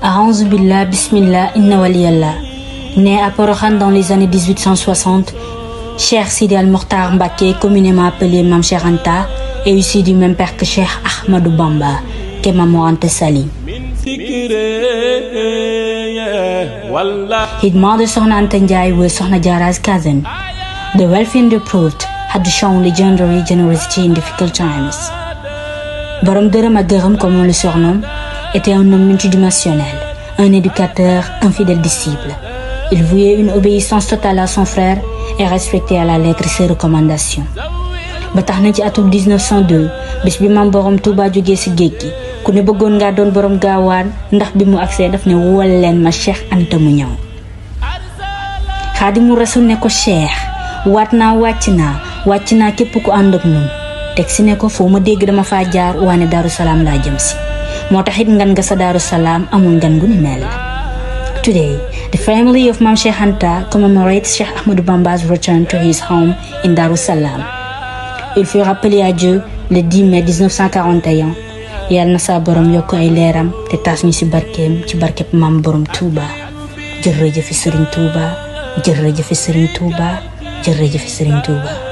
A'ouzou billah, bismillah, inna waliyallah. Né à Porokhane dans les années 1860, Cheikh Sidi Al-Mokhtar Mbacké, communément appelé Mame Cheikh Anta, est issu du même père que Cheikh Ahmadou Bamba, qu'est Mame Mor Anta Sali. His mother, Sokhna Anta Ndiaye, was Sokhna Diarra's cousin. The wealthy and approved had shown legendary generosity in difficult times. Borom dërëm ak gërëm, comme on le surnomme, était un homme multidimensionnel, un éducateur, un fidèle disciple. Il vouait une obéissance totale à son frère et respectait à la lettre ses recommandations. ba tax na ci atum 1902 bis bi Maam Borom Touba jógee ci géej gi ku ne bëggoon ngaa doon borom gaawaan ndax bi mu agsee daf ne wol leen ma Cheikh Anta mu ñëw. Xaadimu Rasul ne ko Cheikh waat naa wàcc naa képp ku ànd ak ñun teg si ne ko foo ma dégg dama faa jaar waane Daaru Salaam laa jëm si moo tax it ngan nga sa Daaru Salaam amul ngan gu ni mel. Today, the family of Mame Cheikh Anta commemorates Cheikh Ahmadou Bamba's return to his home in Darou Salam. Il fut rappelé à Dieu le 10 mai 1941. Yàlla na sa borom yokk ay leeram te taas ñu ci barkeem ci barkeb Maam Borom Touba. Jërëjëf Serigne Touba, jërëjëf Serigne Touba, jërëjëf Serigne Touba.